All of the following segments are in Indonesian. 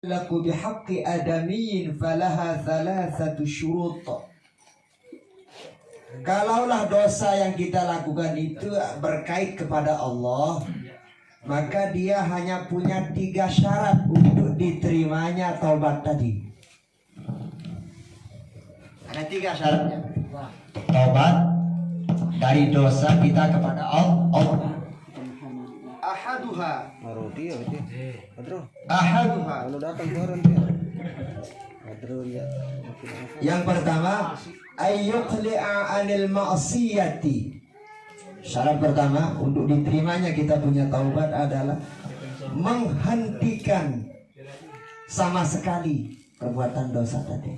laku bihaqqi adamiyyin falaha thalathatu syurut. Kalaulah dosa yang kita lakukan itu berkait kepada Allah, maka dia hanya punya 3 syarat untuk diterimanya taubat tadi. Ada 3 syaratnya. Taubat dari dosa kita kepada Allah. Ahaduha. Ahaduha. Yang pertama, ayyuqli'a 'anil ma'siyati. Syarat pertama untuk diterimanya kita punya taubat adalah menghentikan sama sekali perbuatan dosa tadi.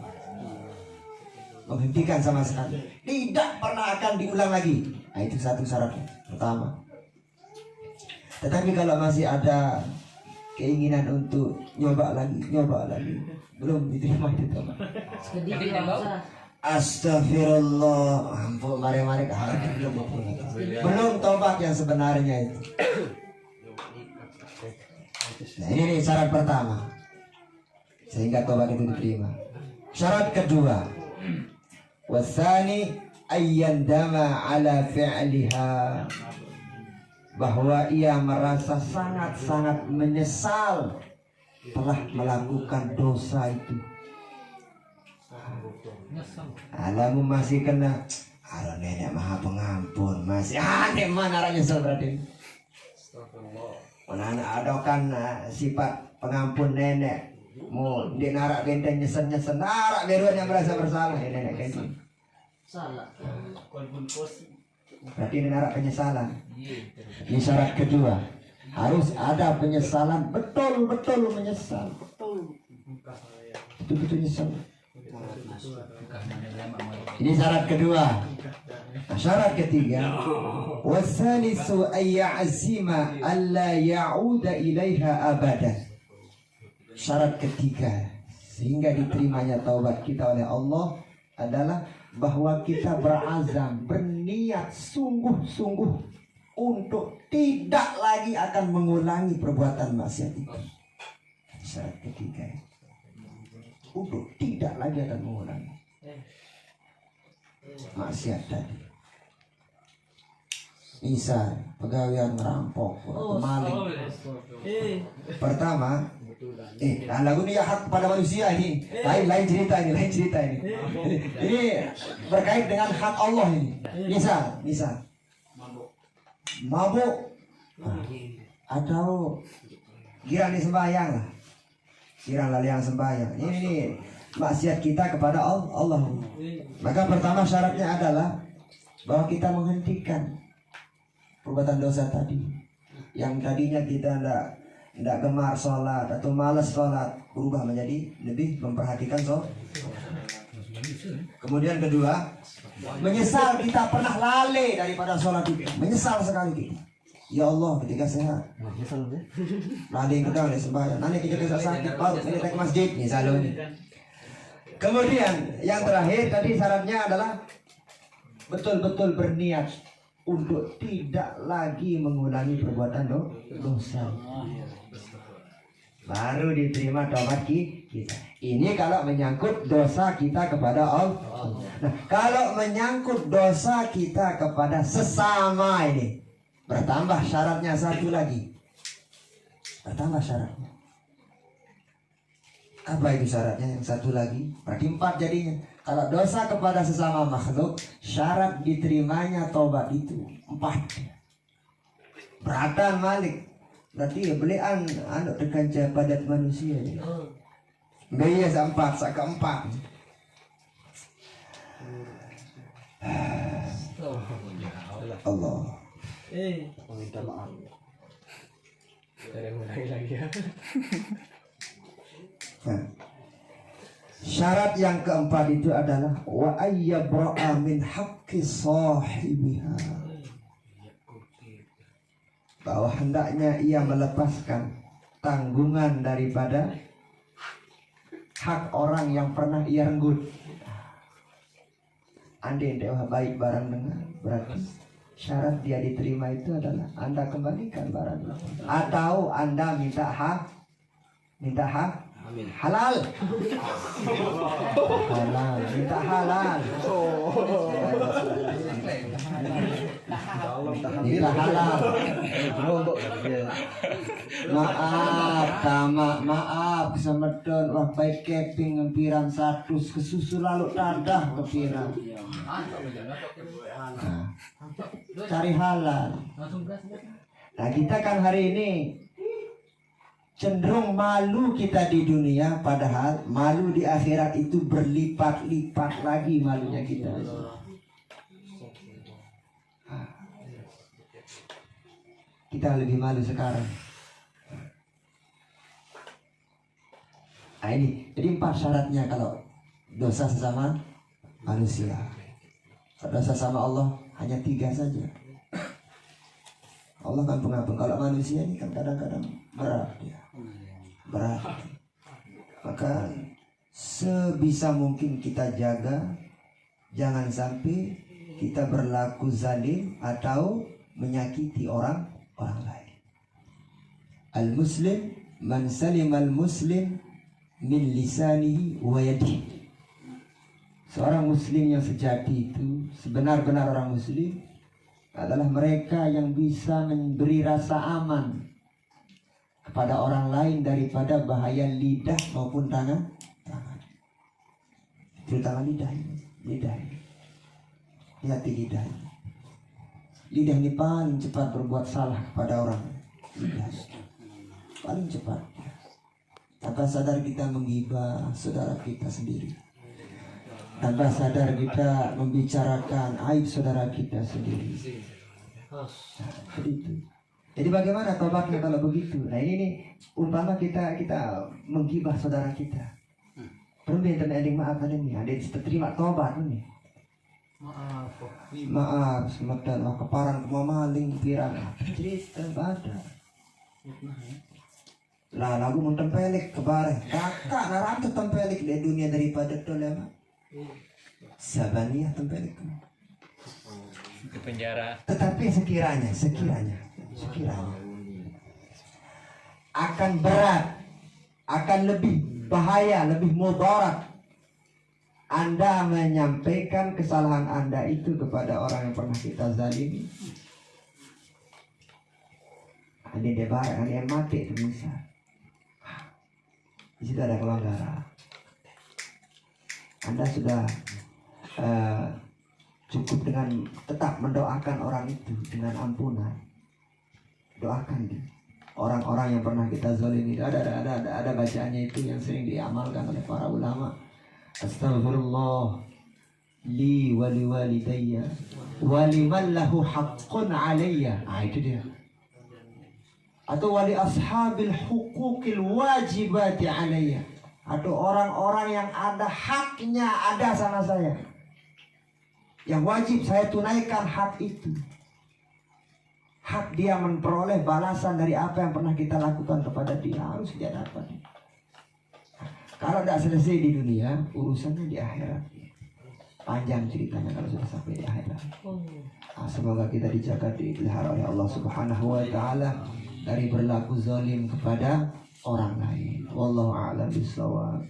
Menghentikan sama sekali, tidak pernah akan diulang lagi. Nah, itu satu syarat pertama. Tetapi kalau masih ada keinginan untuk nyoba lagi, belum diterima itu taubat. Astagfirullah, ampun, mari belum taubat yang sebenarnya itu. Nah, ini nih syarat pertama sehingga taubat itu diterima. Syarat kedua, wasani ayyandama ala fi'liha, bahwa ia merasa sangat-sangat menyesal telah melakukan dosa itu. Alamu masih kena, kalau nenek maha pengampun masih aneh mana arah nyesel berarti. Mana adokan sifat pengampun nenek, mau di narak benteng nyesel narak beruan yang merasa bersalah ya nenek kayaknya. Salah. Berarti ini narak penyesalan. Ini syarat kedua, harus ada penyesalan, betul menyesal, betul nyesal. Ini syarat kedua. Syarat ketiga, wasalisu ayya'zima alla ya'uda ilaiha abadan. Syarat ketiga sehingga diterimanya taubat kita oleh Allah adalah bahwa kita berazam, berniat sungguh-sungguh untuk tidak lagi akan mengulangi perbuatan maksiat itu. Syarat ketiga, untuk tidak lagi akan mengulangi maksiat tadi. Misal pegawaian merampok, maling. Pertama, lagu ini hak pada manusia ini. Lain cerita ini. Ini berkait dengan hak Allah ini. Misal mabuk atau girang di sembahyang lah. Girang lali yang sembahyang. Ini maksiat kita kepada Allah. Maka pertama syaratnya adalah bahwa kita menghentikan perbuatan dosa tadi. Yang tadinya kita tidak gemar sholat atau malas sholat, berubah menjadi lebih memperhatikan sholat. Kemudian kedua, menyesal kita pernah lalai daripada sholat itu. Menyesal sekali kita. Ya Allah, ketika sehat lalai kita oleh sembahyang, nanti kita sakit baru kita ke masjid misalnya. Kemudian yang terakhir tadi syaratnya adalah betul-betul berniat untuk tidak lagi mengulangi perbuatan dosa. Baru diterima taubat kita. Ini kalau menyangkut dosa kita kepada Allah. Nah, kalau menyangkut dosa kita kepada sesama ini, bertambah syaratnya satu lagi. Bertambah syaratnya. Apa itu syaratnya yang satu lagi? Berarti 4 jadinya. Kalau dosa kepada sesama makhluk, syarat diterimanya taubat itu 4. Beratan Malik. Berarti ya belian anu tekan padat manusia. Biaya sampai keempat. Allah. Minta maaf. Kita mulai lagi ya. Syarat yang keempat itu adalah wa ayyabra'a min haqqi sahibiha, bahwa hendaknya ia melepaskan tanggungan daripada hak orang yang pernah ia renggut. Andai dewa baik barang dengan, berarti syarat dia diterima itu adalah Anda kembalikan barang, atau Anda minta hak Halal. Halal. Minta halal. Minta halal. Maaf semedon wah baik keping ngempiran satu kesusu lalu tadah kepiran. Cari halal. Nah kita kan hari ini cenderung malu kita di dunia, padahal malu di akhirat itu berlipat-lipat lagi malunya kita. Kita lebih malu sekarang. Nah ini, jadi 4 syaratnya kalau dosa sesama manusia. Kalau dosa sama Allah hanya 3 saja. Allah kan pengampun. Kalau manusia ini kan kadang-kadang berat ya. Berat. Maka sebisa mungkin kita jaga, jangan sampai kita berlaku zalim atau menyakiti orang lain. Al-muslim man salimal muslim min lisanihi wa yadihi. Seorang muslim yang sejati itu, sebenar-benar orang muslim adalah mereka yang bisa memberi rasa aman kepada orang lain daripada bahaya lidah maupun tangan. Terutama lidah ini. Hati lidah ini. Lidah ini paling cepat berbuat salah kepada orang. Lidah paling cepat. Tanpa sadar kita menggibah saudara kita sendiri. Tanpa sadar kita membicarakan aib saudara kita sendiri. Jadi itu. Jadi bagaimana tobatnya kalau begitu? Nah ini nih, umpama kita menggibah saudara kita. Perlu minta maaf ini. Ada terima tobat ini. Maaf, semedan keparan kemaling pirang. Cerita ada. Lah lagu mau tempelik kebareng. Kakak narantau tempelik di dunia daripada tolema. Sabaniyah tempelik Ke penjara. Tetapi sekiranya akan berat, akan lebih bahaya, lebih mudarat Anda menyampaikan kesalahan Anda itu kepada orang yang pernah kita zalimi. Ini debar, ini yang mati itu bisa. Di situ ada kelanggaran. Anda sudah cukup dengan tetap mendoakan orang itu dengan ampunan. Doakan dia. Orang-orang yang pernah kita zalimi. Ada bacaannya itu yang sering diamalkan oleh para ulama. Astaghfirullah li wa li walidayya wa liman lahu haqqun alayya. Itu dia. Atau wali ashabil huquqil wajibati alayya. Atau orang-orang yang ada haknya ada sama saya. Yang wajib saya tunaikan hak itu. Hak dia memperoleh balasan dari apa yang pernah kita lakukan kepada dia, harus dia dapat. Kalau tidak selesai di dunia, urusannya di akhirat. Panjang ceritanya kalau sudah sampai di akhirat. Semoga kita dijaga, dipelihara oleh Allah Subhanahu wa Ta'ala dari berlaku zalim kepada orang lain. Wallahu a'lam bishawab.